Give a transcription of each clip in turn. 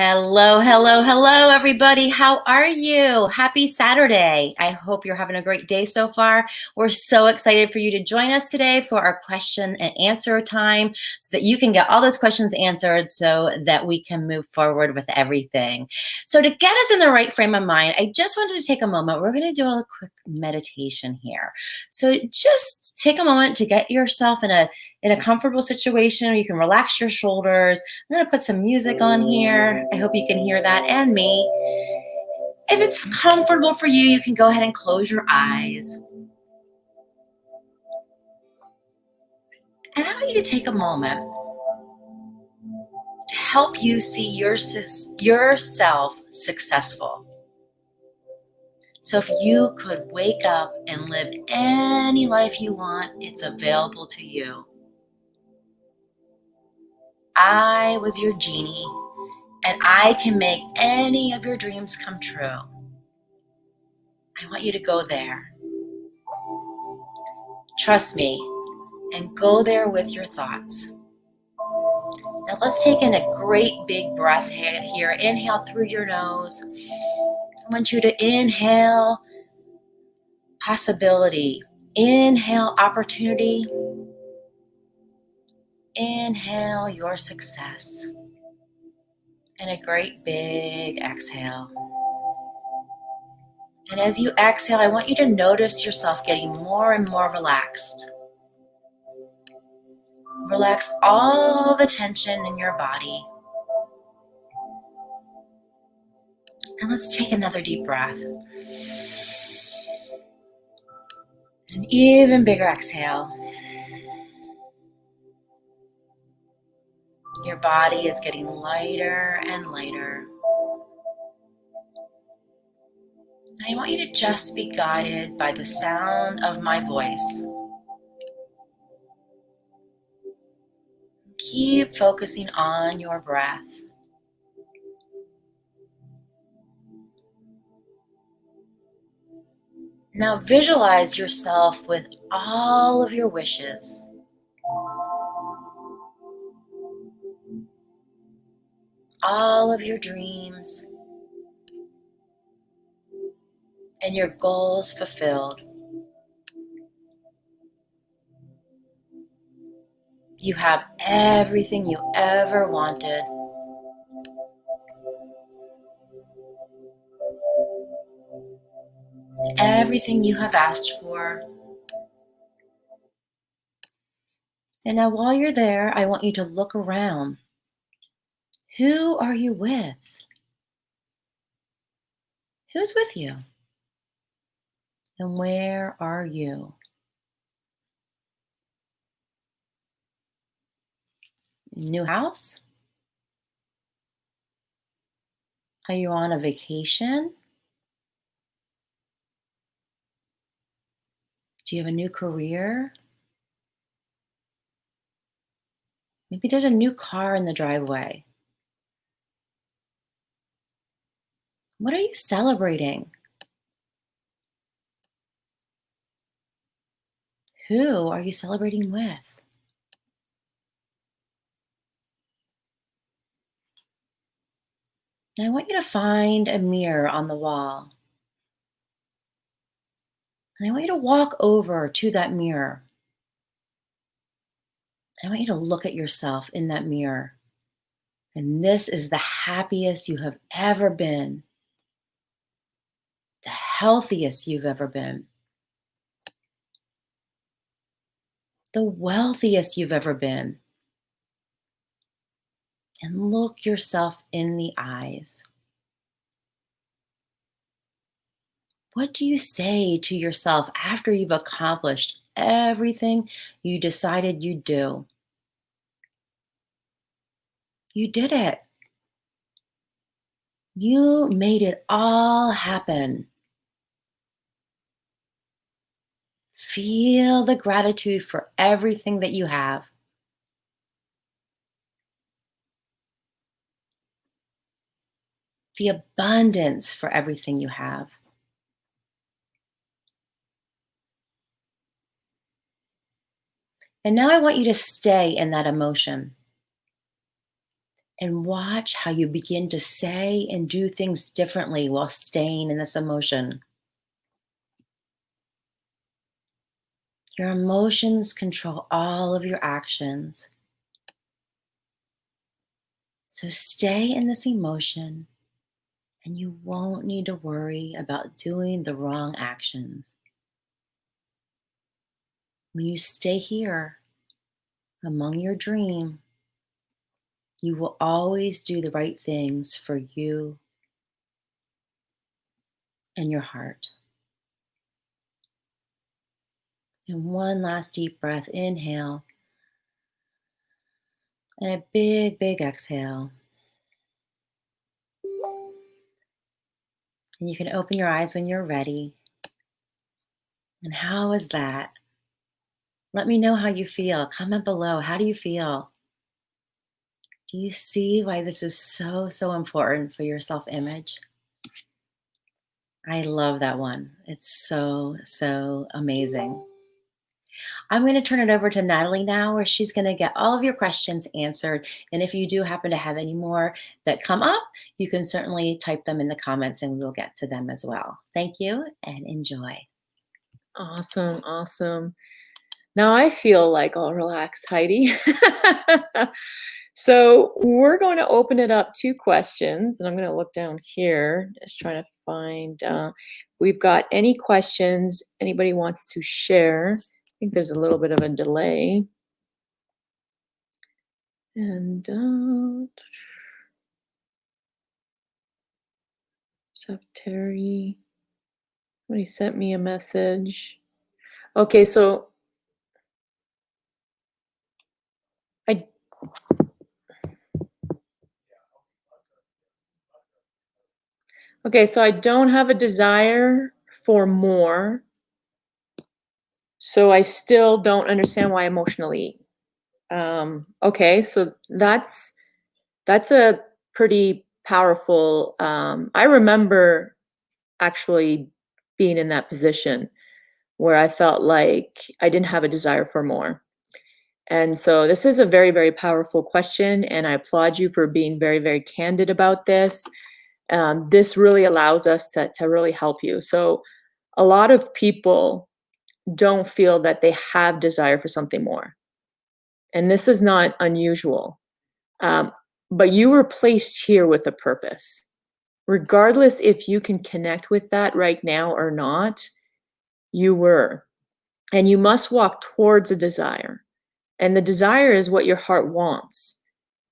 Hello, hello, hello, everybody. How are you? Happy Saturday. I hope you're having a great day so far. We're so excited for you to join us today for our question and answer time so that you can get all those questions answered so that we can move forward with everything. So, to get us in the right frame of mind, I just wanted to take a moment. We're going to do a quick meditation here. So, just take a moment to get yourself in a comfortable situation where you can relax your shoulders. I'm going to put some music on here. I hope you can hear that and me. If it's comfortable for you, you can go ahead and close your eyes. And I want you to take a moment to help you see yourself successful. So if you could wake up and live any life you want, it's available to you. I was your genie, and I can make any of your dreams come true. I want you to go there. Trust me, and go there with your thoughts. Now let's take in a great big breath here. Inhale through your nose. I want you to inhale possibility. Inhale opportunity. Inhale your success. And a great big exhale. And as you exhale, I want you to notice yourself getting more and more relaxed. Relax all the tension in your body. And let's take another deep breath. An even bigger exhale. Your body is getting lighter and lighter. I want you to just be guided by the sound of my voice. Keep focusing on your breath. Now visualize yourself with all of your wishes. All of your dreams and your goals fulfilled. You have everything you ever wanted. Everything you have asked for. And now while you're there, I want you to look around. Who are you with? Who's with you? And where are you? New house? Are you on a vacation? Do you have a new career? Maybe there's a new car in the driveway. What are you celebrating? Who are you celebrating with? And I want you to find a mirror on the wall. And I want you to walk over to that mirror. I want you to look at yourself in that mirror. And this is the happiest you have ever been, the healthiest you've ever been, the wealthiest you've ever been. And look yourself in the eyes. What do you say to yourself after you've accomplished everything you decided you'd do? You did it. You made it all happen. Feel the gratitude for everything that you have. The abundance for everything you have. And now I want you to stay in that emotion. and watch how you begin to say and do things differently while staying in this emotion. Your emotions control all of your actions. So stay in this emotion, and you won't need to worry about doing the wrong actions. When you stay here among your dream, you will always do the right things for you and your heart. And one last deep breath, inhale, and a big, big exhale. And you can open your eyes when you're ready. And how is that? Let me know how you feel. Comment below. How do you feel? Do you see why this is so, so important for your self image? I love that one. It's so, so amazing. I'm going to turn it over to Natalie now, where she's going to get all of your questions answered. And if you do happen to have any more that come up, you can certainly type them in the comments and we'll get to them as well. Thank you and enjoy. Awesome, awesome. Now I feel like all relaxed, Heidi. So we're going to open it up to questions, and I'm going to look down here, just trying to find. We've got any questions anybody wants to share. I think there's a little bit of a delay. And so Terry, somebody sent me a message. Okay, so I don't have a desire for more. So I still don't understand why emotionally. Okay, so that's a pretty powerful. I remember actually being in that position where I felt like I didn't have a desire for more. And so this is a very, very powerful question, and I applaud you for being very, very candid about this. This really allows us to really help you. So a lot of people don't feel that they have desire for something more. And this is not unusual. Um, but you were placed here with a purpose. Regardless if you can connect with that right now or not, you were. And you must walk towards a desire. And the desire is what your heart wants,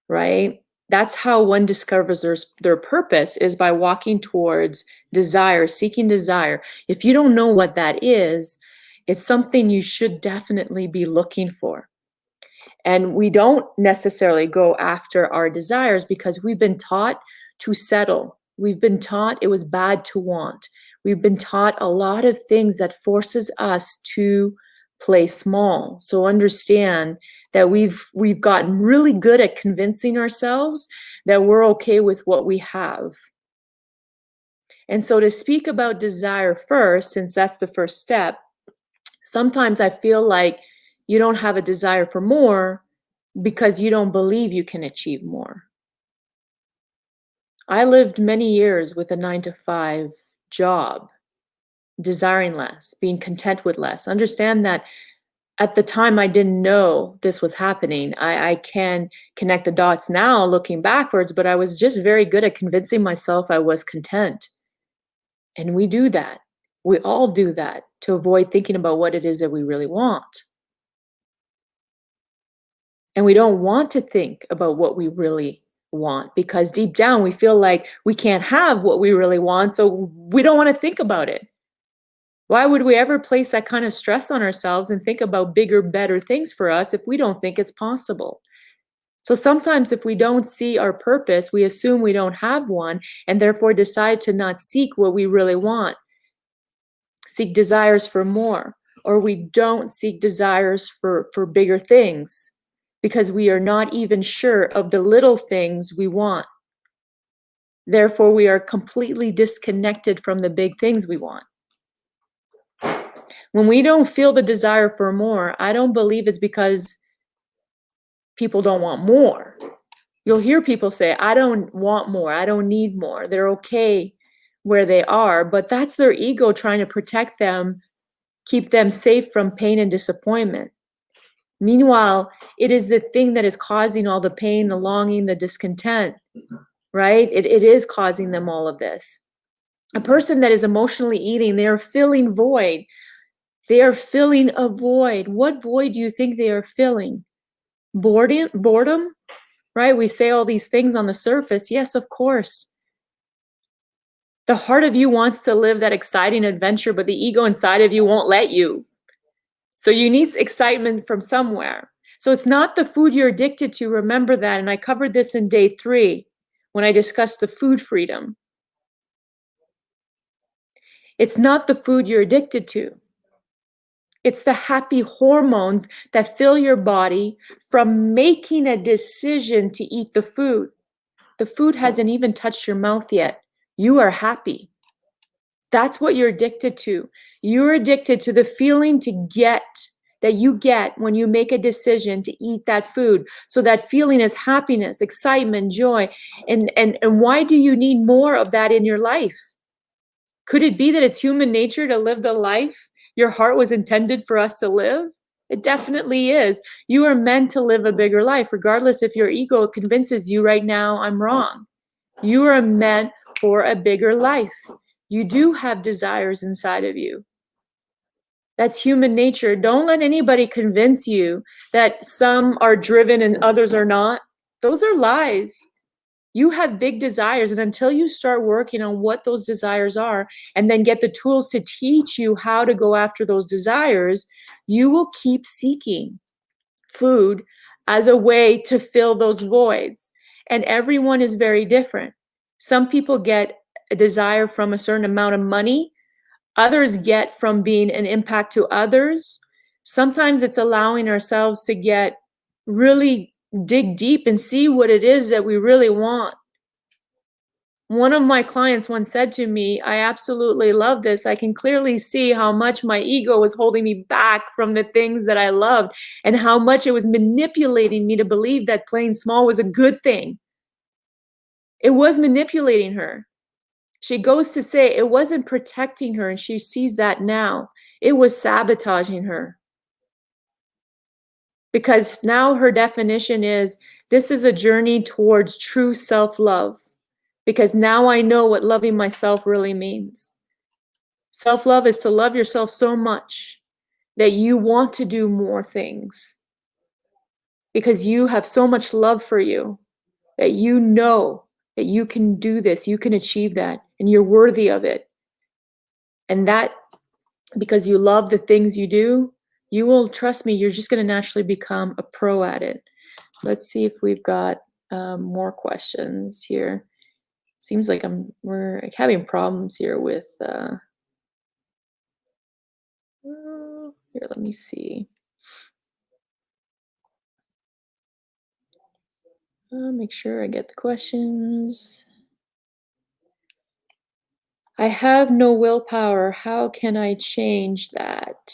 right? That's how one discovers their purpose, is by walking towards desire, seeking desire. If you don't know what that is, it's something you should definitely be looking for. And we don't necessarily go after our desires because we've been taught to settle. We've been taught it was bad to want. We've been taught a lot of things that forces us to play small. So understand that we've gotten really good at convincing ourselves that we're okay with what we have. And so to speak about desire first, since that's the first step, sometimes I feel like you don't have a desire for more because you don't believe you can achieve more. I lived many years with a 9-to-5 job, desiring less, being content with less. Understand that at the time I didn't know this was happening. I can connect the dots now looking backwards, but I was just very good at convincing myself I was content. And we do that. We all do that to avoid thinking about what it is that we really want. And we don't want to think about what we really want because deep down we feel like we can't have what we really want, so we don't want to think about it. Why would we ever place that kind of stress on ourselves and think about bigger, better things for us if we don't think it's possible? So sometimes if we don't see our purpose, we assume we don't have one and therefore decide to not seek what we really want, seek desires for more, or we don't seek desires for bigger things because we are not even sure of the little things we want. Therefore, we are completely disconnected from the big things we want. When we don't feel the desire for more, I don't believe it's because people don't want more. You'll hear people say, I don't want more, I don't need more. They're okay where they are, but that's their ego trying to protect them, keep them safe from pain and disappointment. Meanwhile, it is the thing that is causing all the pain, the longing, the discontent, right? It is causing them all of this. A person that is emotionally eating, they are filling void. They are filling a void. What void do you think they are filling? Boredom, right? We say all these things on the surface. Yes, of course. The heart of you wants to live that exciting adventure, but the ego inside of you won't let you. So you need excitement from somewhere. So it's not the food you're addicted to. Remember that. And I covered this in day 3 when I discussed the food freedom. It's not the food you're addicted to. It's the happy hormones that fill your body from making a decision to eat the food. The food hasn't even touched your mouth yet. You are happy. That's what you're addicted to. You're addicted to the feeling that you get when you make a decision to eat that food. So that feeling is happiness, excitement, joy. And why do you need more of that in your life? Could it be that it's human nature to live the life your heart was intended for us to live? It definitely is. You are meant to live a bigger life, regardless if your ego convinces you right now I'm wrong. You are meant for a bigger life. You do have desires inside of you. That's human nature. Don't let anybody convince you that some are driven and others are not. Those are lies. You have big desires, and until you start working on what those desires are and then get the tools to teach you how to go after those desires, you will keep seeking food as a way to fill those voids. And everyone is very different. Some people get a desire from a certain amount of money. Others get from being an impact to others. Sometimes it's allowing ourselves to really dig deep and see what it is that we really want. One of my clients once said to me, I absolutely love this. I can clearly see how much my ego was holding me back from the things that I loved and how much it was manipulating me to believe that playing small was a good thing. It was manipulating her. She goes to say it wasn't protecting her, and she sees that now. It was sabotaging her. Because now her definition is, this is a journey towards true self-love. Because now I know what loving myself really means. Self-love is to love yourself so much that you want to do more things. Because you have so much love for you that you know that you can do this, you can achieve that, and you're worthy of it. And that, because you love the things you do, you will, trust me, you're just going to naturally become a pro at it. Let's see if we've got more questions here. Seems like we're having problems here with here, let me see. Make sure I get the questions. I have no willpower. How can I change that?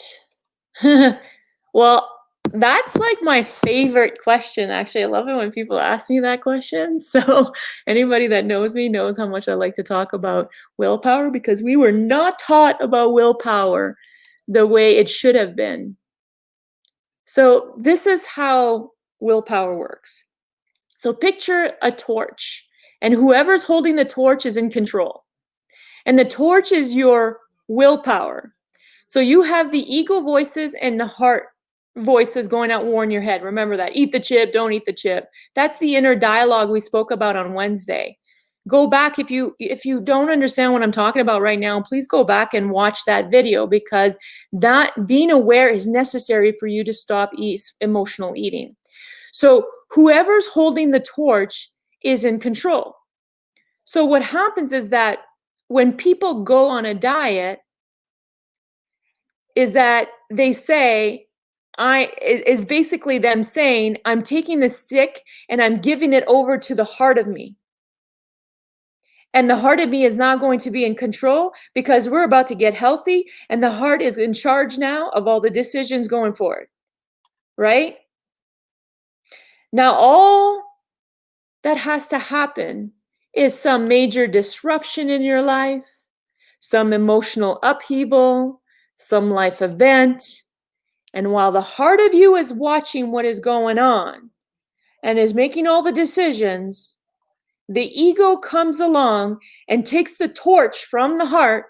Well, that's like my favorite question, actually. I love it when people ask me that question. So anybody that knows me knows how much I like to talk about willpower, because we were not taught about willpower the way it should have been. So this is how willpower works. So picture a torch, and whoever's holding the torch is in control. And the torch is your willpower. So you have the ego voices and the heart voices going at war in your head. Remember that. Eat the chip, don't eat the chip. That's the inner dialogue we spoke about on Wednesday. Go back, if you don't understand what I'm talking about right now, please go back and watch that video, because that being aware is necessary for you to stop emotional eating. So whoever's holding the torch is in control. So what happens is that when people go on a diet, is that they say, is basically them saying, I'm taking the stick and I'm giving it over to the heart of me. And the heart of me is not going to be in control, because we're about to get healthy and the heart is in charge now of all the decisions going forward, right? Now, all that has to happen is some major disruption in your life, some emotional upheaval, some life event. And while the heart of you is watching what is going on and is making all the decisions, the ego comes along and takes the torch from the heart,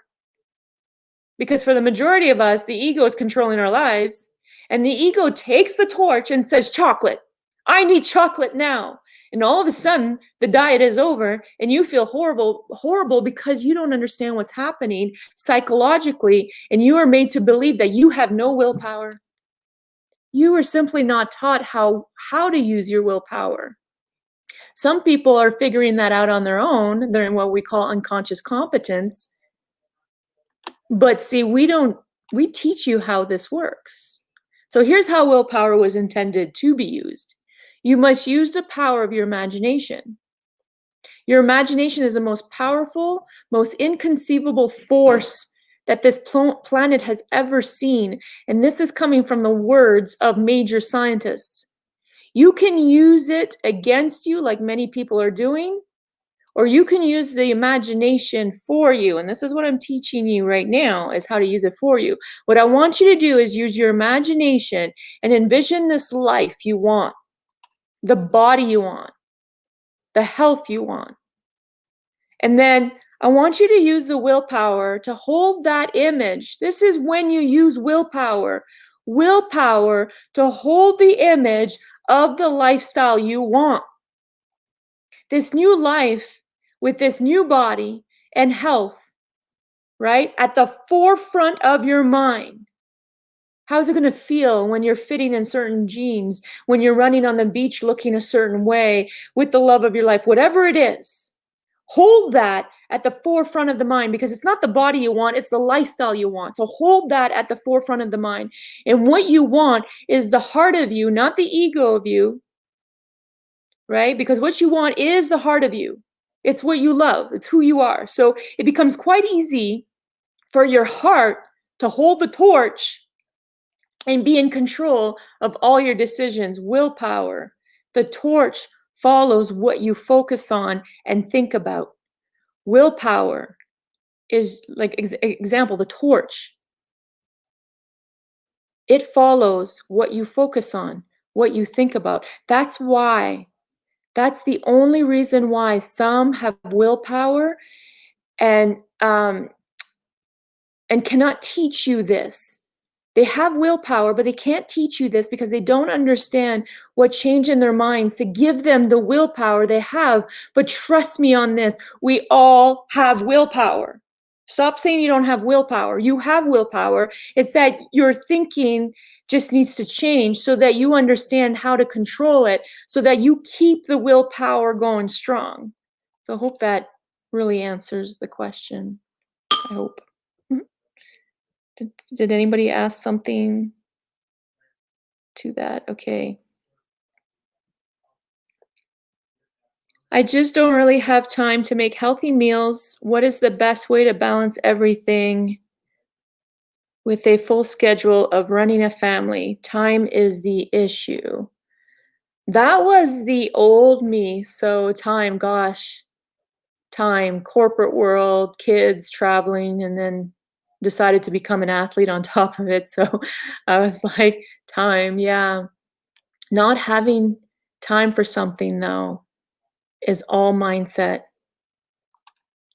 because for the majority of us, the ego is controlling our lives, and the ego takes the torch and says, chocolate, I need chocolate now. And all of a sudden, the diet is over and you feel horrible because you don't understand what's happening psychologically, and you are made to believe that you have no willpower. You are simply not taught how to use your willpower. Some people are figuring that out on their own. They're in what we call unconscious competence. But see, we teach you how this works. So here's how willpower was intended to be used. You must use the power of your imagination. Your imagination is the most powerful, most inconceivable force that this planet has ever seen. And this is coming from the words of major scientists. You can use it against you, like many people are doing, or you can use the imagination for you. And this is what I'm teaching you right now, is how to use it for you. What I want you to do is use your imagination and envision this life you want, the body you want, the health you want. And then I want you to use the willpower to hold that image. This is when you use willpower to hold the image of the lifestyle you want. This new life with this new body and health, right? At the forefront of your mind. How's it going to feel when you're fitting in certain jeans, when you're running on the beach looking a certain way with the love of your life, whatever it is? Hold that at the forefront of the mind, because it's not the body you want, it's the lifestyle you want. So hold that at the forefront of the mind. And what you want is the heart of you, not the ego of you, right? Because what you want is the heart of you. It's what you love. It's who you are. So it becomes quite easy for your heart to hold the torch and be in control of all your decisions. Willpower. The torch follows what you focus on and think about. Willpower is like example, the torch. It follows what you focus on, what you think about. That's the only reason why some have willpower and cannot teach you this. They have willpower, but they can't teach you this because they don't understand what changed in their minds to give them the willpower they have. But trust me on this, we all have willpower. Stop saying you don't have willpower. You have willpower. It's that your thinking just needs to change so that you understand how to control it, so that you keep the willpower going strong. So I hope that really answers the question. I hope. Did anybody ask something to that? Okay. I just don't really have time to make healthy meals. What is the best way to balance everything with a full schedule of running a family? Time is the issue. That was the old me. So time, gosh, time, corporate world, kids, traveling, and then decided to become an athlete on top of it. So I was like, time, yeah. Not having time for something, though, is all mindset.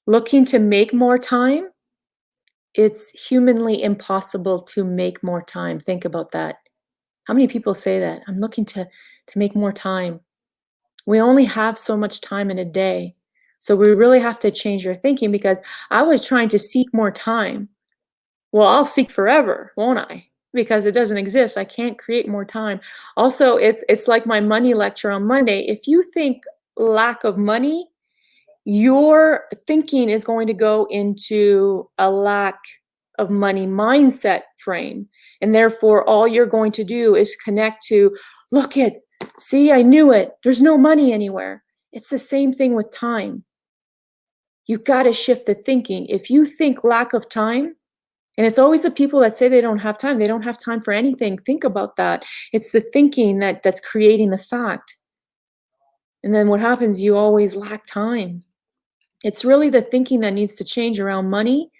Looking to make more time, it's humanly impossible to make more time. Think about that. How many people say that? I'm looking to make more time. We only have so much time in a day. So we really have to change your thinking, because I was trying to seek more time. Well, I'll seek forever, won't I? Because it doesn't exist. I can't create more time. Also, it's like my money lecture on Monday. If you think lack of money, your thinking is going to go into a lack of money mindset frame. And therefore, all you're going to do is connect to, see, I knew it. There's no money anywhere. It's the same thing with time. You've got to shift the thinking. If you think lack of time, and it's always the people that say they don't have time. They don't have time for anything. Think about that. It's the thinking that's creating the fact. And then what happens, you always lack time. It's really the thinking that needs to change around money,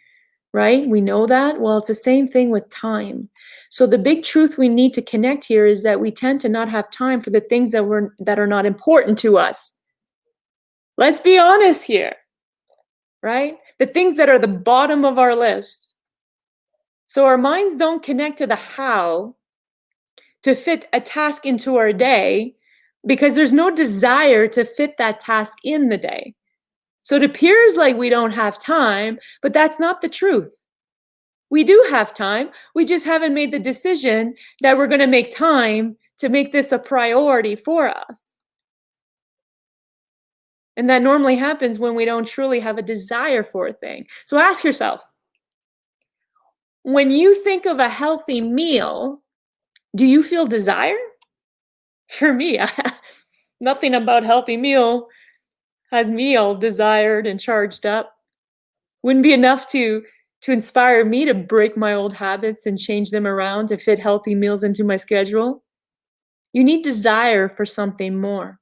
right? We know that. Well, it's the same thing with time. So the big truth we need to connect here is that we tend to not have time for the things that are not important to us. Let's be honest here, right? The things that are the bottom of our list. So our minds don't connect to the how to fit a task into our day because there's no desire to fit that task in the day. So it appears like we don't have time, but that's not the truth. We do have time. We just haven't made the decision that we're going to make time to make this a priority for us. And that normally happens when we don't truly have a desire for a thing. So ask yourself, when you think of a healthy meal, do you feel desire? For me, nothing about healthy meal has me all desired and charged up. Wouldn't be enough to inspire me to break my old habits and change them around to fit healthy meals into my schedule. You need desire for something more.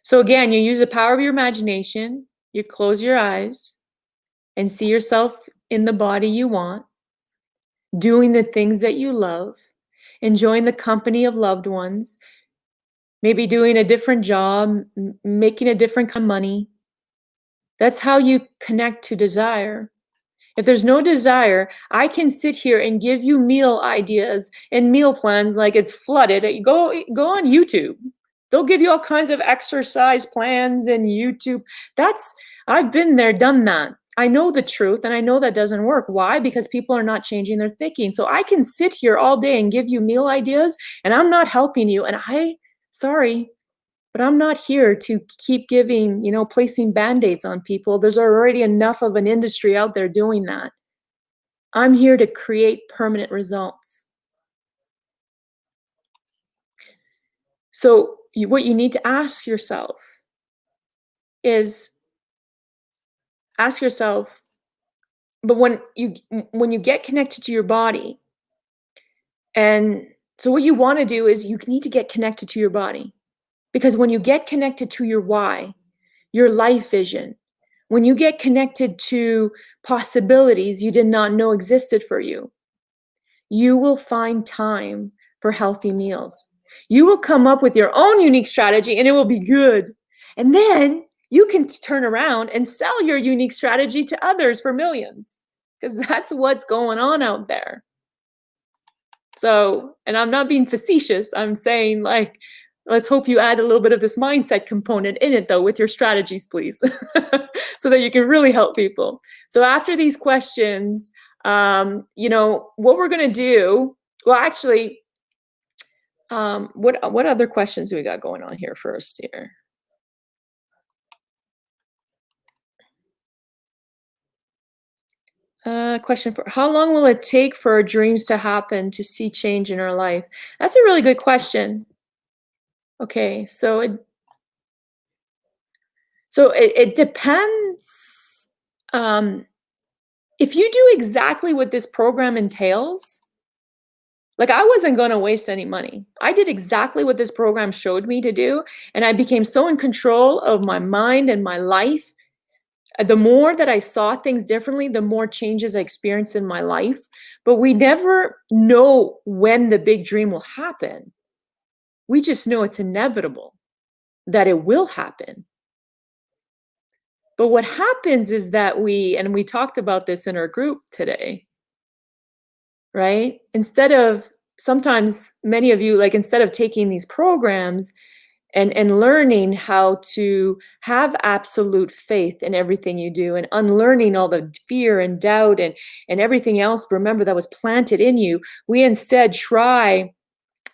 So again, you use the power of your imagination, you close your eyes and see yourself in the body you want, doing the things that you love, enjoying the company of loved ones, maybe doing a different job, making a different kind of money. That's how you connect to desire. If there's no desire, I can sit here and give you meal ideas and meal plans like it's flooded. Go on YouTube. They'll give you all kinds of exercise plans and YouTube. I've been there, done that. I know the truth and I know that doesn't work. Why? Because people are not changing their thinking. So I can sit here all day and give you meal ideas and I'm not helping you. And sorry, but I'm not here to keep giving, placing band-aids on people. There's already enough of an industry out there doing that. I'm here to create permanent results. So what you need to ask yourself is, but when you get connected to your body, and so what you want to do is you need to get connected to your body. Because when you get connected to your why, your life vision, when you get connected to possibilities you did not know existed for you, you will find time for healthy meals. You will come up with your own unique strategy and it will be good. And then you can turn around and sell your unique strategy to others for millions, because that's what's going on out there. So, and I'm not being facetious. I'm saying, like, let's hope you add a little bit of this mindset component in it, though, with your strategies, please, so that you can really help people. So after these questions, what we're going to do, well, actually, what other questions do we got going on here first here? Question for, how long will it take for our dreams to happen to see change in our life? That's a really good question. Okay, so it depends. If you do exactly what this program entails, like, I wasn't going to waste any money. I did exactly what this program showed me to do, and I became so in control of my mind and my life. The more that I saw things differently, the more changes I experienced in my life. But we never know when the big dream will happen. We just know it's inevitable that it will happen. But what happens is that we talked about this in our group today, right? Sometimes many of you, like, instead of taking these programs and learning how to have absolute faith in everything you do and unlearning all the fear and doubt and everything else, remember, that was planted in you, we instead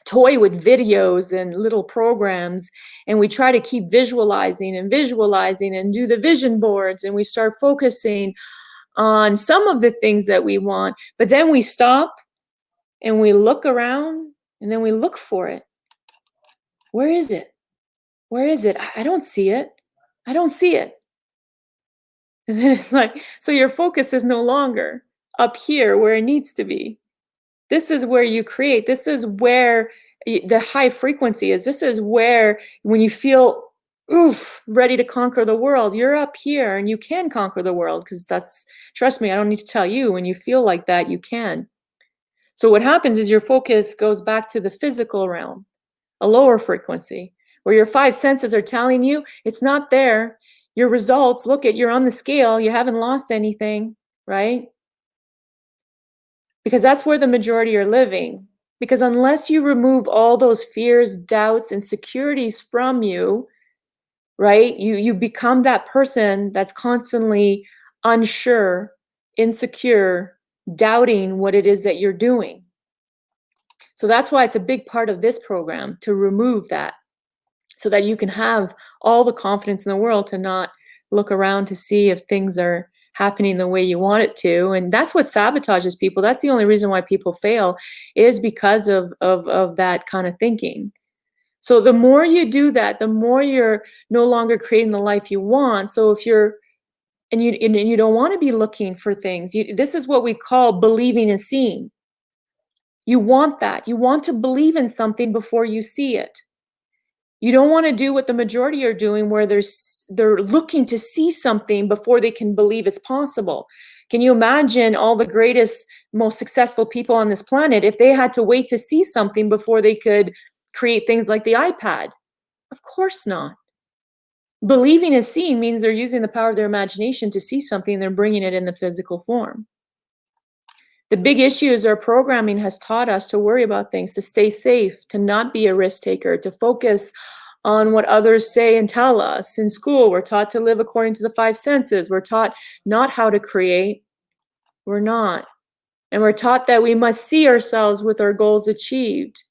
toy with videos and little programs, and we try to keep visualizing and do the vision boards, and we start focusing on some of the things that we want, but then we stop and we look around and then we look for it. Where is it? Where is it? I don't see it. I don't see it. And then it's like, so your focus is no longer up here where it needs to be. This is where you create. This is where the high frequency is. This is where, when you feel oof, ready to conquer the world. You're up here and you can conquer the world, because trust me, I don't need to tell you, when you feel like that, you can. So what happens is your focus goes back to the physical realm, a lower frequency, where your five senses are telling you it's not there. Your results, you're on the scale, you haven't lost anything, right? Because that's where the majority are living. Because unless you remove all those fears, doubts, insecurities from you, right? You become that person that's constantly unsure, insecure, doubting what it is that you're doing. So that's why it's a big part of this program to remove that, so that you can have all the confidence in the world to not look around to see if things are happening the way you want it to. And that's what sabotages people. That's the only reason why people fail, is because of that kind of thinking. So the more you do that, the more you're no longer creating the life you want. So if you're and you don't want to be looking for things, this is what we call believing and seeing. You want that. You want to believe in something before you see it. You don't want to do what the majority are doing, where they're looking to see something before they can believe it's possible. Can you imagine all the greatest, most successful people on this planet if they had to wait to see something before they could create things like the iPad? Of course not. Believing and seeing means they're using the power of their imagination to see something, and they're bringing it in the physical form. The big issue is our programming has taught us to worry about things, to stay safe, to not be a risk taker, to focus on what others say and tell us. In school, we're taught to live according to the five senses. We're taught not how to create. We're not. And we're taught that we must see ourselves with our goals achieved.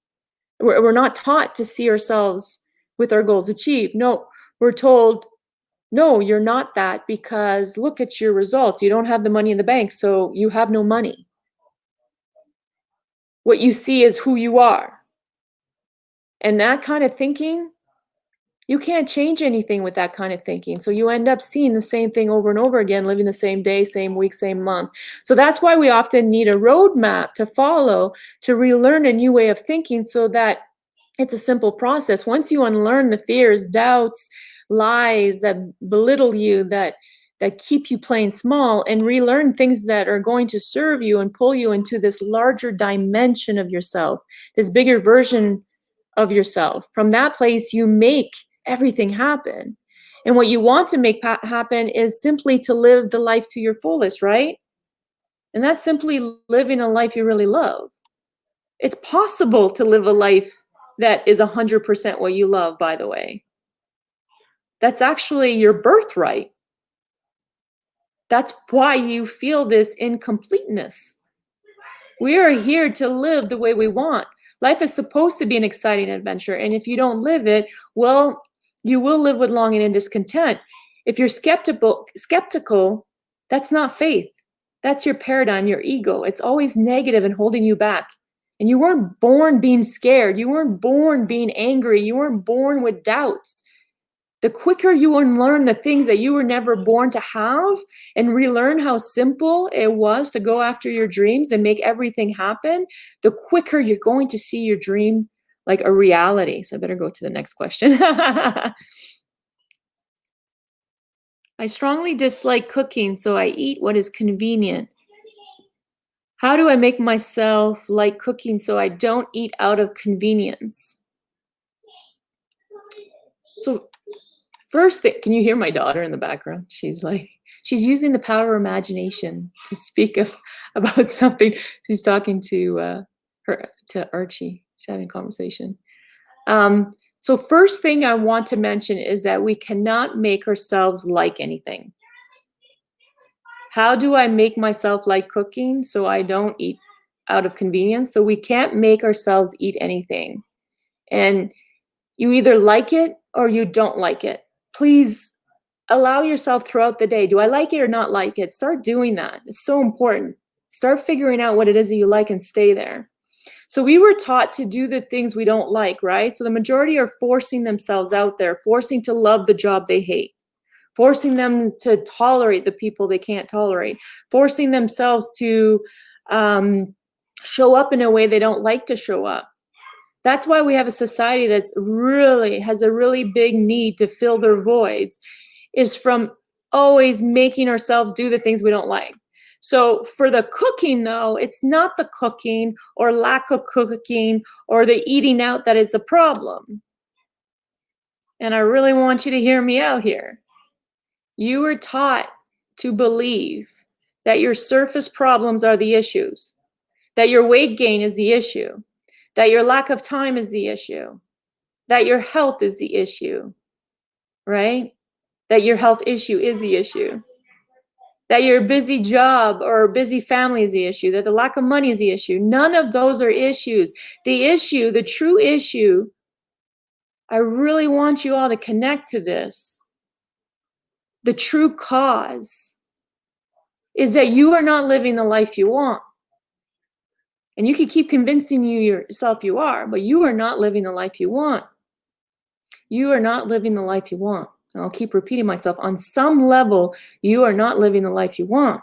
We're not taught to see ourselves with our goals achieved. No, we're told, no, you're not that, because look at your results. You don't have the money in the bank, so you have no money. What you see is who you are. And that kind of thinking, you can't change anything with that kind of thinking. So you end up seeing the same thing over and over again, living the same day, same week, same month. So that's why we often need a roadmap to follow, to relearn a new way of thinking, so that it's a simple process. Once you unlearn the fears, doubts, lies that belittle you, that keep you playing small, and relearn things that are going to serve you and pull you into this larger dimension of yourself, this bigger version of yourself. From that place, you make everything happen. And what you want to make happen is simply to live the life to your fullest, right? And that's simply living a life you really love. It's possible to live a life that is 100% what you love, by the way. That's actually your birthright. That's why you feel this incompleteness. We are here to live the way we want. Life is supposed to be an exciting adventure. And if you don't live it, well, you will live with longing and discontent. If you're skeptical, that's not faith. That's your paradigm, your ego. It's always negative and holding you back. And you weren't born being scared. You weren't born being angry. You weren't born with doubts. The quicker you unlearn the things that you were never born to have, and relearn how simple it was to go after your dreams and make everything happen, the quicker you're going to see your dream like a reality. So I better go to the next question. I strongly dislike cooking, so I eat what is convenient. How do I make myself like cooking so I don't eat out of convenience? So first thing, can you hear my daughter in the background? She's using the power of imagination to speak about something. She's talking to Archie. She's having a conversation. So first thing I want to mention is that we cannot make ourselves like anything. How do I make myself like cooking so I don't eat out of convenience? So we can't make ourselves eat anything. And you either like it or you don't like it. Please allow yourself throughout the day. Do I like it or not like it? Start doing that. It's so important. Start figuring out what it is that you like and stay there. So we were taught to do the things we don't like, right? So the majority are forcing themselves out there, forcing to love the job they hate, forcing them to tolerate the people they can't tolerate, forcing themselves to show up in a way they don't like to show up. That's why we have a society that's really has a really big need to fill their voids, is from always making ourselves do the things we don't like. So for the cooking though, it's not the cooking or lack of cooking or the eating out that is a problem. And I really want you to hear me out here. You were taught to believe that your surface problems are the issues, that your weight gain is the issue, that your lack of time is the issue, that your health is the issue, right? That your health issue is the issue, that your busy job or busy family is the issue, that the lack of money is the issue. None of those are issues. The issue, the true issue, I really want you all to connect to this. The true cause is that you are not living the life you want. And you can keep convincing yourself you are, but you are not living the life you want. You are not living the life you want. And I'll keep repeating myself. On some level, you are not living the life you want.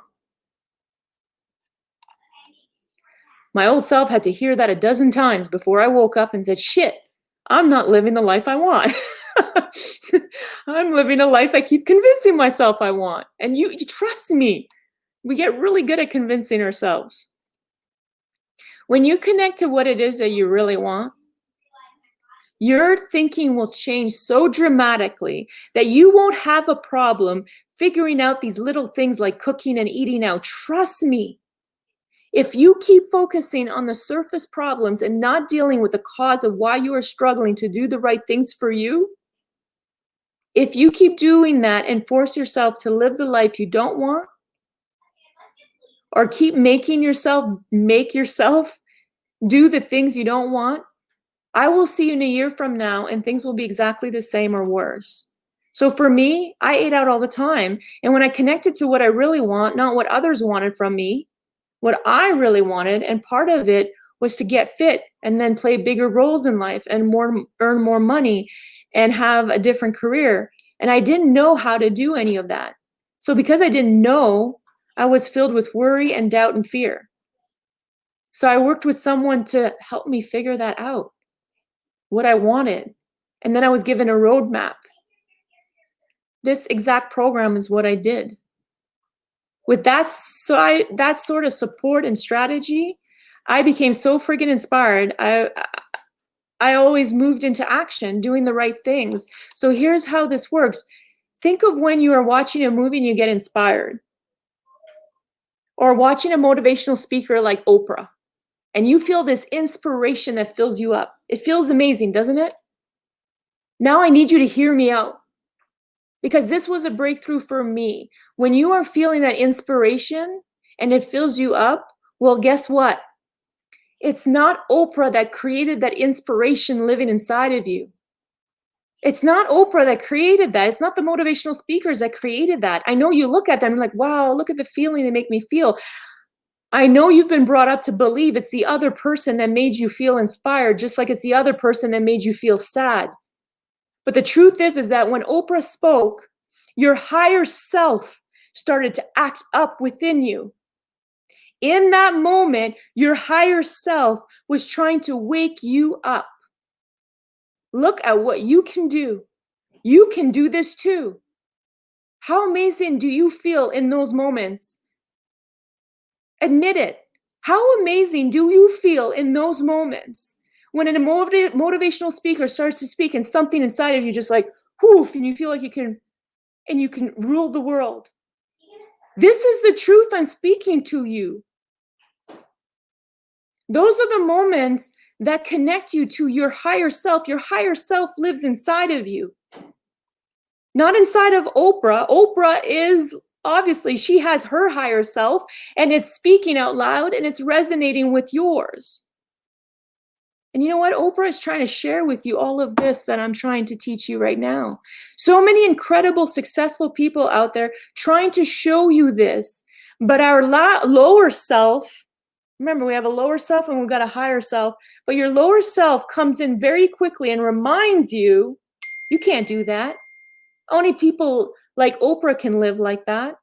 My old self had to hear that a dozen times before I woke up and said, shit, I'm not living the life I want. I'm living a life I keep convincing myself I want. And you trust me. We get really good at convincing ourselves. When you connect to what it is that you really want, your thinking will change so dramatically that you won't have a problem figuring out these little things like cooking and eating out. Trust me. If you keep focusing on the surface problems and not dealing with the cause of why you are struggling to do the right things for you, if you keep doing that and force yourself to live the life you don't want, or keep making yourself make yourself do the things you don't want, I will see you in a year from now and things will be exactly the same or worse. So for me, I ate out all the time. And when I connected to what I really want, not what others wanted from me, what I really wanted, and part of it was to get fit and then play bigger roles in life and earn more money and have a different career. And I didn't know how to do any of that. So because I didn't know, I was filled with worry and doubt and fear. So I worked with someone to help me figure that out, what I wanted. And then I was given a roadmap. This exact program is what I did. With that sort of support and strategy, I became so freaking inspired. I always moved into action, doing the right things. So here's how this works. Think of when you are watching a movie and you get inspired, or watching a motivational speaker like Oprah, and you feel this inspiration that fills you up. It feels amazing, doesn't it? Now I need you to hear me out, because this was a breakthrough for me. When you are feeling that inspiration and it fills you up, well, guess what? It's not Oprah that created that inspiration living inside of you. It's not Oprah that created that. It's not the motivational speakers that created that. I know you look at them and like, wow, look at the feeling they make me feel. I know you've been brought up to believe it's the other person that made you feel inspired, just like it's the other person that made you feel sad. But the truth is that when Oprah spoke, your higher self started to act up within you. In that moment, your higher self was trying to wake you up. Look at what you can do. You can do this too. How amazing do you feel in those moments? Admit it. How amazing do you feel in those moments when a motivational speaker starts to speak and something inside of you just like, whoof, and you feel like you can rule the world? This is the truth I'm speaking to you. Those are the moments that connect you to your higher self. Your higher self lives inside of you, not inside of Oprah. Oprah is obviously, she has her higher self and it's speaking out loud and it's resonating with yours. And you know what? Oprah is trying to share with you all of this that I'm trying to teach you right now. So many incredible, successful people out there trying to show you this, but our lower self, remember, we have a lower self and we've got a higher self, but your lower self comes in very quickly and reminds you, you can't do that. Only people like Oprah can live like that.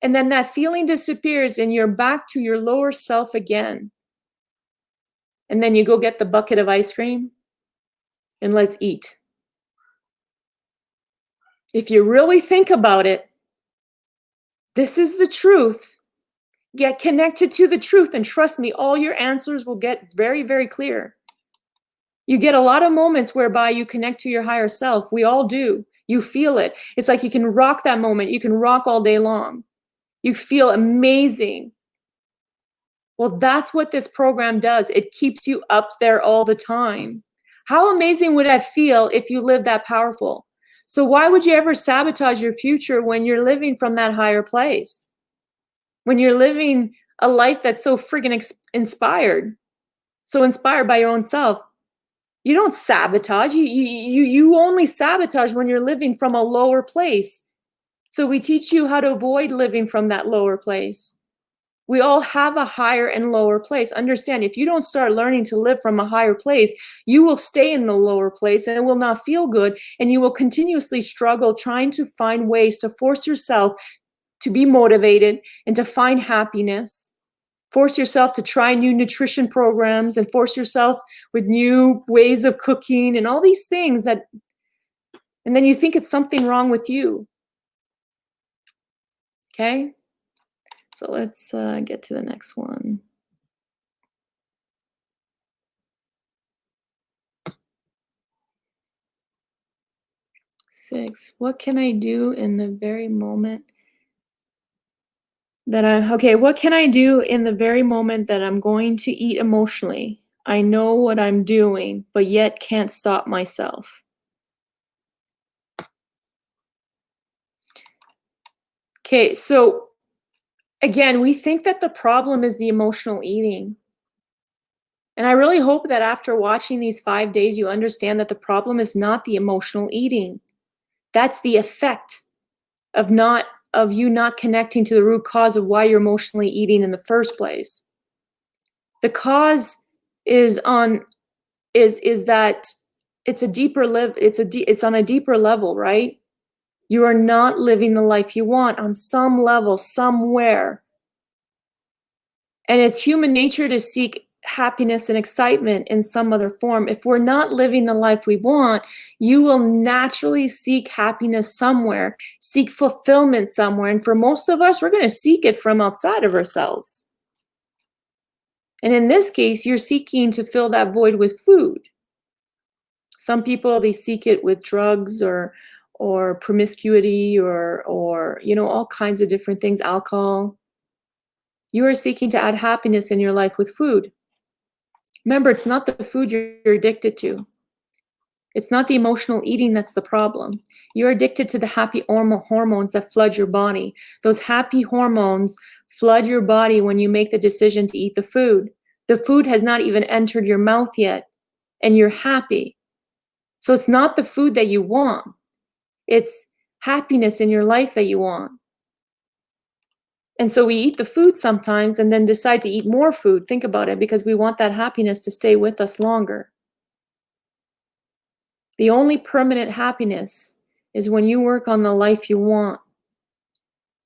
And then that feeling disappears and you're back to your lower self again. And then you go get the bucket of ice cream and let's eat. If you really think about it, this is the truth. Get connected to the truth, and trust me, all your answers will get very, very clear. You get a lot of moments whereby you connect to your higher self. We all do. You feel it. It's like you can rock that moment. You can rock all day long. You feel amazing. Well, that's what this program does. It keeps you up there all the time. How amazing would that feel if you lived that powerful? So why would you ever sabotage your future when you're living from that higher place? When you're living a life that's so friggin' inspired, so inspired by your own self. You don't sabotage. You only sabotage when you're living from a lower place. So we teach you how to avoid living from that lower place. We all have a higher and lower place. Understand, if you don't start learning to live from a higher place, you will stay in the lower place and it will not feel good. And you will continuously struggle trying to find ways to force yourself to be motivated and to find happiness. Force yourself to try new nutrition programs and force yourself with new ways of cooking and all these things and then you think it's something wrong with you. Okay? So let's get to the next one. Six, what can I do in the very moment what can I do in the very moment that I'm going to eat emotionally? I know what I'm doing, but yet can't stop myself. Okay, so again, we think that the problem is the emotional eating. And I really hope that after watching these 5 days, you understand that the problem is not the emotional eating. That's the effect of you not connecting to the root cause of why you're emotionally eating in the first place. The cause is that it's on a deeper level, right? You are not living the life you want on some level, somewhere. And it's human nature to seek happiness and excitement in some other form. If we're not living the life we want, you will naturally seek happiness somewhere, seek fulfillment somewhere. And for most of us, we're going to seek it from outside of ourselves. And in this case, you're seeking to fill that void with food. Some people, they seek it with drugs or promiscuity or all kinds of different things, alcohol. You are seeking to add happiness in your life with food. Remember, it's not the food you're addicted to. It's not the emotional eating that's the problem. You're addicted to the happy hormones that flood your body. Those happy hormones flood your body when you make the decision to eat the food. The food has not even entered your mouth yet, and you're happy. So it's not the food that you want. It's happiness in your life that you want. And so we eat the food sometimes and then decide to eat more food. Think about it, because we want that happiness to stay with us longer. The only permanent happiness is when you work on the life you want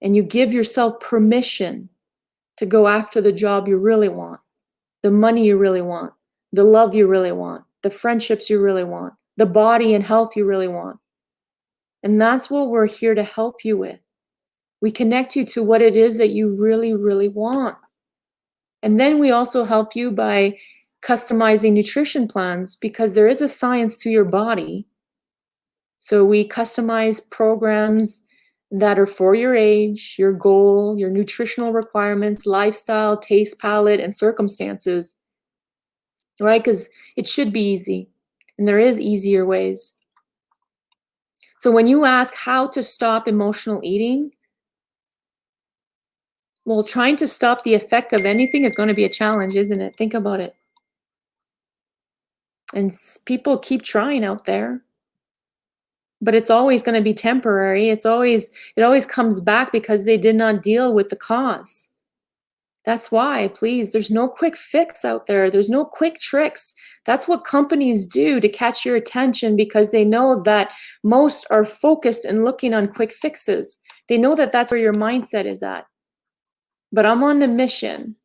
and you give yourself permission to go after the job you really want, the money you really want, the love you really want, the friendships you really want, the body and health you really want. And that's what we're here to help you with. We connect you to what it is that you really, really want. And then we also help you by customizing nutrition plans, because there is a science to your body. So we customize programs that are for your age, your goal, your nutritional requirements, lifestyle, taste palette, and circumstances, right? Because it should be easy, and there is easier ways. So when you ask how to stop emotional eating, well, trying to stop the effect of anything is going to be a challenge, isn't it? Think about it. And people keep trying out there, but it's always going to be temporary. It always comes back because they did not deal with the cause. That's why, please, there's no quick fix out there. There's no quick tricks. That's what companies do to catch your attention, because they know that most are focused and looking on quick fixes. They know that that's where your mindset is at. But I'm on a mission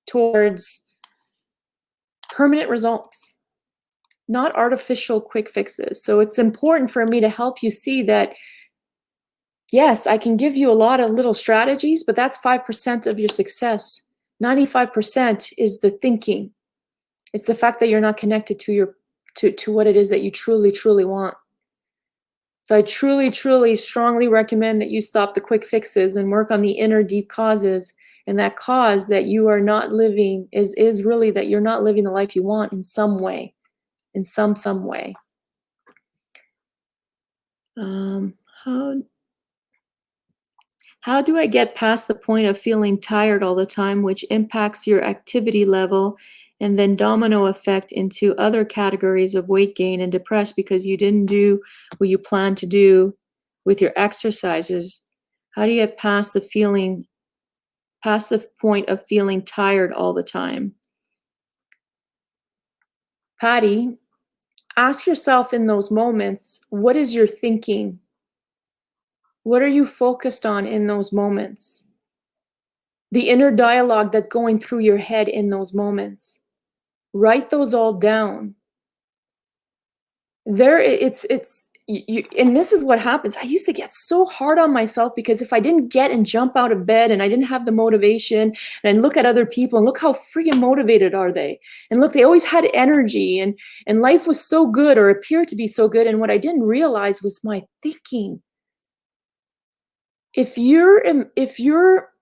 towards permanent results. not artificial quick fixes. So it's important for me to help you see that, yes, I can give you a lot of little strategies, but that's 5% of your success. 95% is the thinking. It's the fact that you're not connected to your to what it is that you truly, truly want. So I truly, truly strongly recommend that you stop the quick fixes and work on the inner deep causes. And that cause that you are not living is really that you're not living the life you want in some way, in some way. Um, how how do I get past the point of feeling tired all the time, which impacts your activity level and then domino effect into other categories of weight gain and depressed because you didn't do what you planned to do with your exercises? How do you get past the point of feeling tired all the time? Patty, ask yourself in those moments, what is your thinking? What are you focused on in those moments? The inner dialogue that's going through your head in those moments. Write those all down. And this is what happens. I used to get so hard on myself because if I didn't get and jump out of bed and I didn't have the motivation, and I look at other people and look how freaking motivated are they, and look, they always had energy, and life was so good or appeared to be so good. And what I didn't realize was my thinking. If you're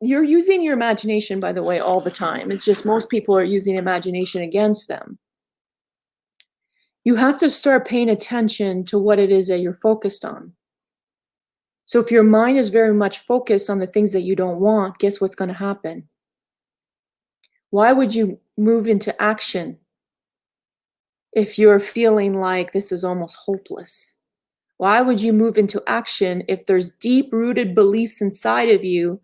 using your imagination, by the way, all the time, it's just most people are using imagination against them. You have to start paying attention to what it is that you're focused on. So if your mind is very much focused on the things that you don't want, guess what's going to happen? Why would you move into action if you're feeling like this is almost hopeless? Why would you move into action if there's deep-rooted beliefs inside of you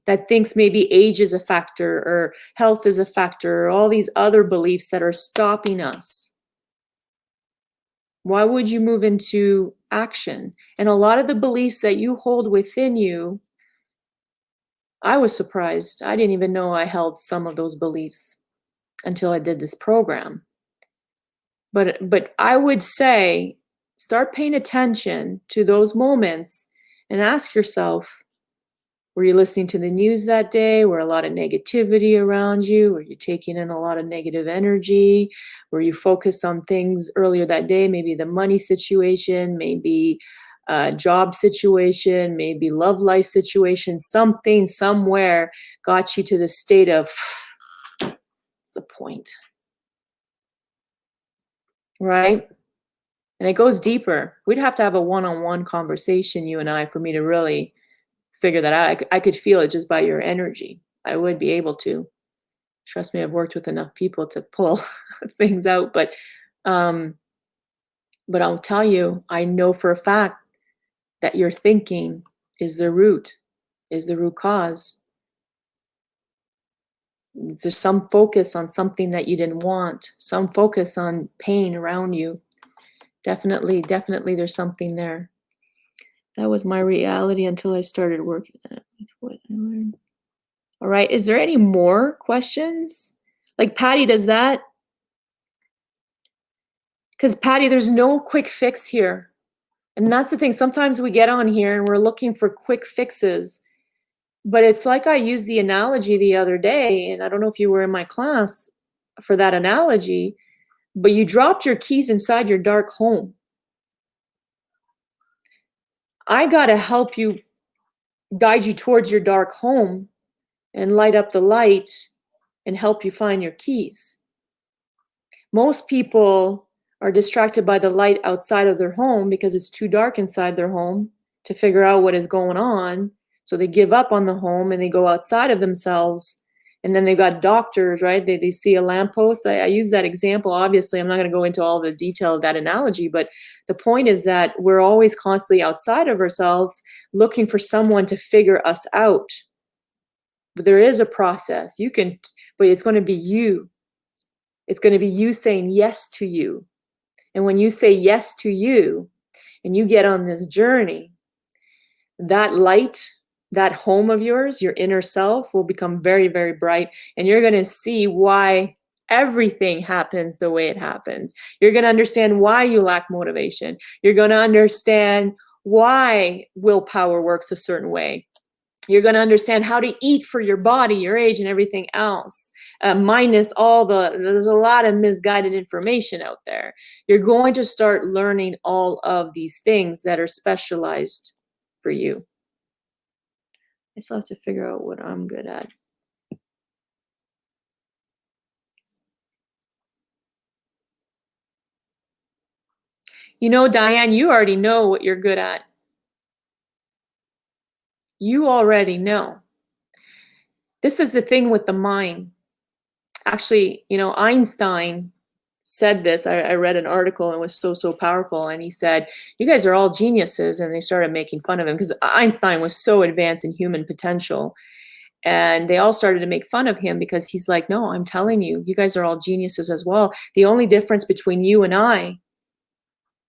that thinks maybe age is a factor or health is a factor or all these other beliefs that are stopping us? Why would you move into action? And a lot of the beliefs that you hold within you, I was surprised. I didn't even know I held some of those beliefs until I did this program. But I would say start paying attention to those moments and ask yourself, were you listening to the news that day? Were a lot of negativity around you? Were you taking in a lot of negative energy? Were you focused on things earlier that day? Maybe the money situation, maybe a job situation, maybe love life situation, something somewhere got you to the state of, what's the point? Right? And it goes deeper. We'd have to have a one-on-one conversation, you and I, for me to really figure that out. I could feel it just by your energy. I would be able to. Trust me, I've worked with enough people to pull things out, but I'll tell you, I know for a fact that your thinking is the root cause. There's some focus on something that you didn't want, some focus on pain around you. Definitely, there's something there. That was my reality until I started working with what I learned. All right, is there any more questions? Like Patty, does that? Because Patty, there's no quick fix here. And that's the thing. Sometimes we get on here and we're looking for quick fixes. But it's like I used the analogy the other day, and I don't know if you were in my class for that analogy, but you dropped your keys inside your dark home. I got to help you, guide you towards your dark home and light up the light and help you find your keys. Most people are distracted by the light outside of their home because it's too dark inside their home to figure out what is going on. So they give up on the home and they go outside of themselves. And then they've got doctors, right? They see a lamppost. I use that example. Obviously, I'm not going to go into all the detail of that analogy, but the point is that we're always constantly outside of ourselves looking for someone to figure us out. But there is a process. But it's going to be you. It's going to be you saying yes to you. And when you say yes to you and you get on this journey, that light, that home of yours, your inner self, will become very, very bright. And you're going to see why everything happens the way it happens. You're going to understand why you lack motivation. You're going to understand why willpower works a certain way. You're going to understand how to eat for your body, your age, and everything else, minus there's a lot of misguided information out there. You're going to start learning all of these things that are specialized for you. I still have to figure out what I'm good at. You know, Diane, you already know what you're good at. You already know. This is the thing with the mind. Actually, you know, Einstein said this. I read an article and it was so powerful. And he said, you guys are all geniuses. And they started making fun of him because Einstein was so advanced in human potential. And they all started to make fun of him because he's like, no, I'm telling you, you guys are all geniuses as well. The only difference between you and I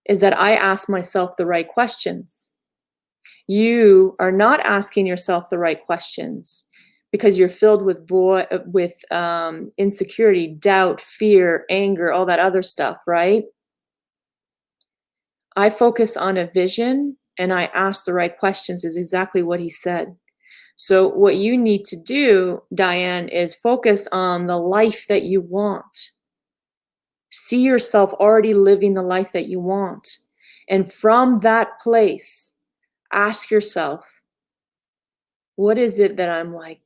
is that I ask myself the right questions. You are not asking yourself the right questions because you're filled with insecurity, doubt, fear, anger, all that other stuff, right? I focus on a vision and I ask the right questions is exactly what he said. So what you need to do, Diane, is focus on the life that you want. See yourself already living the life that you want. And from that place, ask yourself, what is it that I'm like,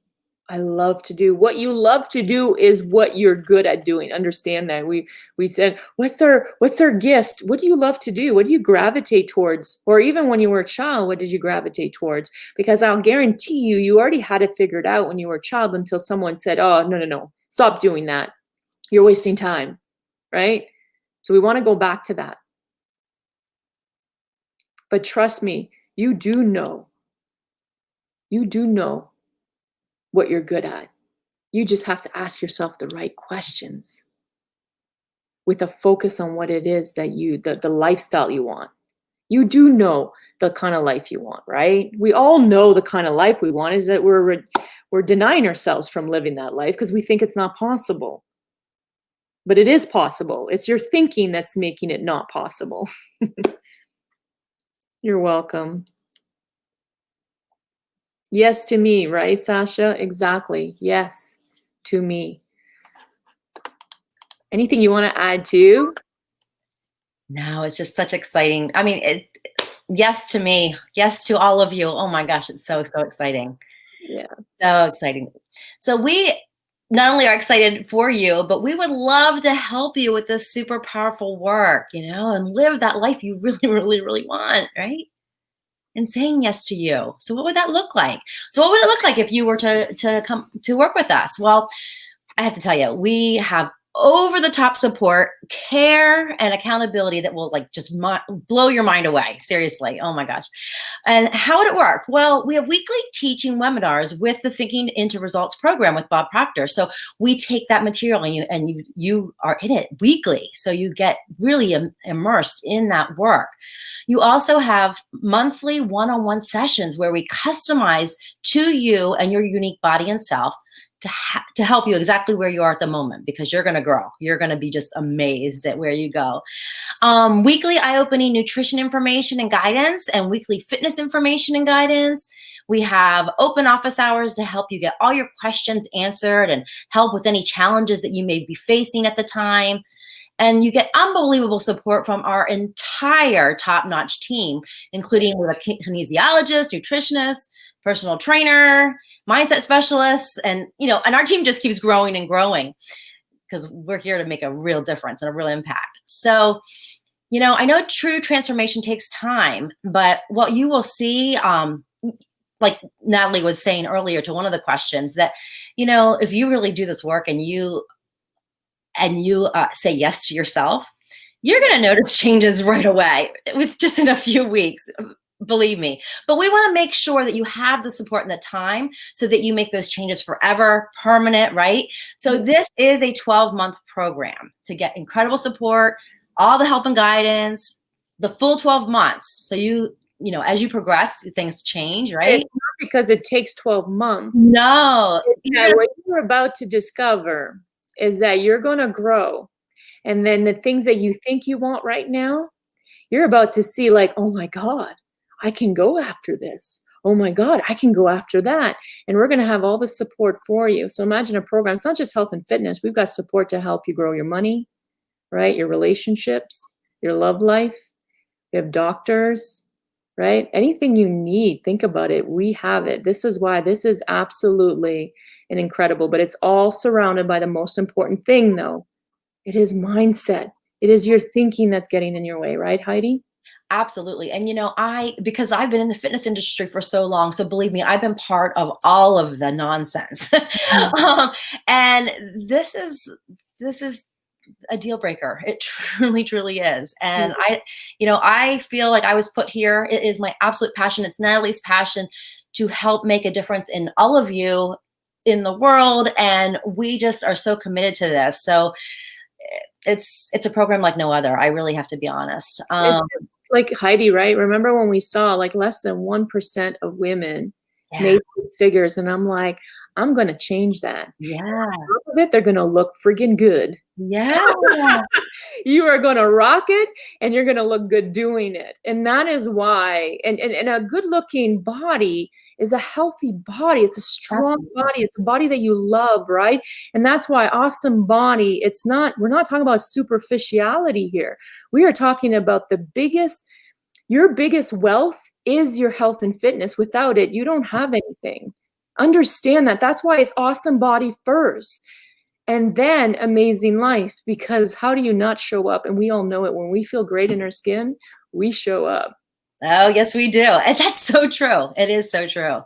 I love to do? What you love to do is what you're good at doing. Understand that. We said, what's our gift? What do you love to do? What do you gravitate towards? Or even when you were a child, what did you gravitate towards? Because I'll guarantee you, you already had it figured out when you were a child until someone said, oh, no, stop doing that. You're wasting time, right? So we want to go back to that. But trust me, you do know what you're good at. You just have to ask yourself the right questions with a focus on what it is that the lifestyle you want. You do know the kind of life you want, right? We all know the kind of life we want is that we're denying ourselves from living that life because we think it's not possible. But it is possible. It's your thinking that's making it not possible. You're welcome. Yes to me, right, Sasha? Exactly. Yes to me. Anything you want to add to? No, it's just such exciting. I mean, yes to me. Yes to all of you. Oh my gosh, it's so exciting. Yeah. So exciting. So we not only are excited for you, but we would love to help you with this super powerful work, and live that life you really want, right? And saying yes to you. So what would that look like? So what would it look like if you were to come to work with us? Well, I have to tell you, we have over the top support, care, and accountability that will just blow your mind away. Seriously. Oh my gosh. And how would it work? Well, we have weekly teaching webinars with the Thinking into Results program with Bob Proctor. So we take that material and you are in it weekly. So you get really immersed in that work. You also have monthly one-on-one sessions where we customize to you and your unique body and self to help you exactly where you are at the moment, because you're going to grow. You're going to be just amazed at where you go. Weekly eye-opening nutrition information and guidance, and weekly fitness information and guidance. We have open office hours to help you get all your questions answered and help with any challenges that you may be facing at the time. And you get unbelievable support from our entire top-notch team, including with a kinesiologist, nutritionist, personal trainer, mindset specialists, and our team just keeps growing and growing because we're here to make a real difference and a real impact. So, I know true transformation takes time, but what you will see, like Natalie was saying earlier to one of the questions, that, if you really do this work and you say yes to yourself, you're going to notice changes right away in a few weeks. Believe me. But we want to make sure that you have the support and the time so that you make those changes forever, permanent, right? So this is a 12-month program to get incredible support, all the help and guidance, the full 12 months. So as you progress, things change, right? It's not because it takes 12 months. No. What you're about to discover is that you're going to grow. And then the things that you think you want right now, you're about to see like, oh my God, I can go after this. Oh my God, I can go after that. And we're going to have all the support for you. So imagine a program. It's not just health and fitness. We've got support to help you grow your money, right? Your relationships, your love life. We have doctors, right? Anything you need, think about it. We have it. This is why this is absolutely an incredible, but it's all surrounded by the most important thing though. It is mindset. It is your thinking that's getting in your way, right, Heidi? Absolutely. And because I've been in the fitness industry for so long, so believe me, I've been part of all of the nonsense. Mhm. um, and this is a deal breaker. It truly, truly is. And I feel like I was put here. It is my absolute passion. It's Natalie's passion to help make a difference in all of you in the world. And we just are so committed to this. So it's a program like no other. I really have to be honest. It's just like Heidi, right? Remember when we saw like less than 1% of women Yeah. made these figures, and I'm like, I'm going to change that. Yeah. Top of it, they're going to look friggin' good. Yeah. You are going to rock it and you're going to look good doing it. And that is why, and a good looking body is a healthy body. It's a strong Absolutely. body. It's a body that you love, right? And that's why awesome body, we're not talking about superficiality here. We are talking about your biggest wealth is your health and fitness. Without it, you don't have anything. Understand that. That's why it's awesome body first. And then amazing life, because how do you not show up? And we all know it. When we feel great in our skin, we show up. Oh, yes, we do. And that's so true. It is so true.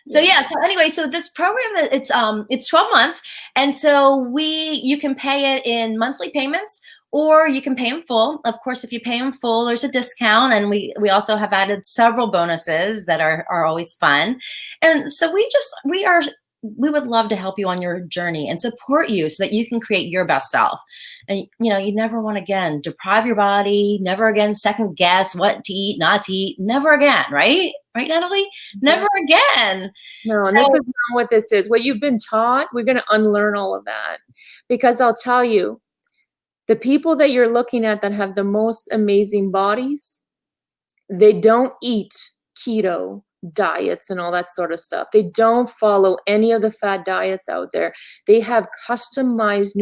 So Yeah. yeah, so anyway, so this program it's 12 months. And so you can pay it in monthly payments or you can pay in full. Of course, if you pay in full, there's a discount, and we also have added several bonuses that are always fun. And so we would love to help you on your journey and support you so that you can create your best self. And you never want to again deprive your body, never again second guess what to eat, not to eat, never again, right? Right, Natalie? Never again. No, and this So is not what this is. What you've been taught, we're going to unlearn all of that. Because I'll tell you, the people that you're looking at that have the most amazing bodies, they don't eat keto diets and all that sort of stuff. They don't follow any of the fad diets out there. They have customized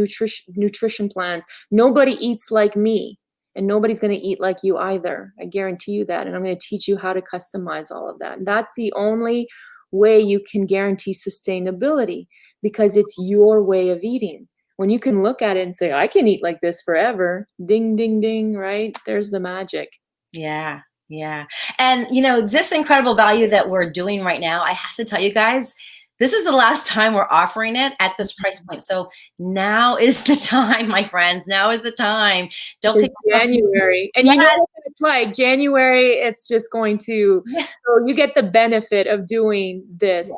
nutrition plans. Nobody eats like me, and nobody's going to eat like you either. I guarantee you that. And I'm going to teach you how to customize all of that. And that's the only way you can guarantee sustainability, because it's your way of eating. When you can look at it and say, I can eat like this forever, ding, ding, ding, right? There's the magic. yeah, yeah. And this incredible value that we're doing right now, I have to tell you guys, this is the last time we're offering it at this price point. So now is the time, my friends. Now is the time. Don't It's pick January. And you know Yes. what it's like. January, it's just going to, Yeah, so you get the benefit of doing this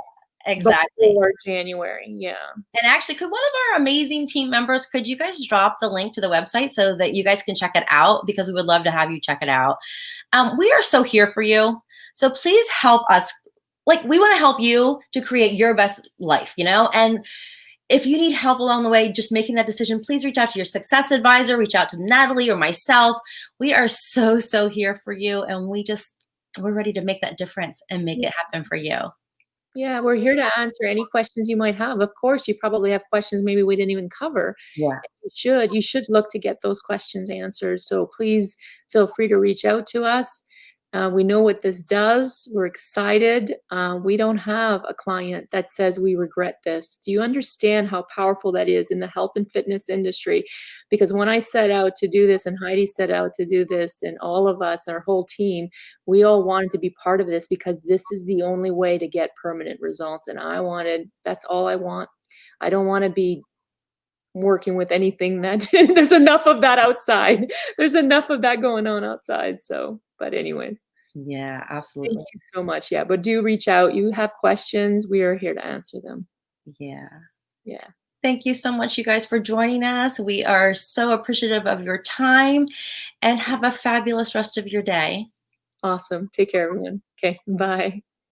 yeah, exactly. before January. Yeah. And actually, could one of our amazing team members, could you guys drop the link to the website so that you guys can check it out? Because we would love to have you check it out. We are so here for you. So please help us. Like, we want to help you to create your best life, and if you need help along the way, just making that decision, please reach out to your success advisor, reach out to Natalie or myself. We are so, so here for you. And we're ready to make that difference and make it happen for you. Yeah, we're here to answer any questions you might have. Of course, you probably have questions maybe we didn't even cover. Yeah. You should look to get those questions answered. So please feel free to reach out to us. We know what this does. We're excited. We don't have a client that says we regret this. Do you understand how powerful that is in the health and fitness industry? Because when I set out to do this and Heidi set out to do this and all of us, our whole team, we all wanted to be part of this because this is the only way to get permanent results. And that's all I want. I don't want to be working with anything that there's enough of that outside. There's enough of that going on outside. So, but anyways, Yeah, thank absolutely. you so much. Yeah, but do reach out. You have questions. We are here to answer them. Yeah. Yeah. Thank you so much, you guys, for joining us. We are so appreciative of your time, and have a fabulous rest of your day. Awesome. Take care, everyone. Okay. Bye.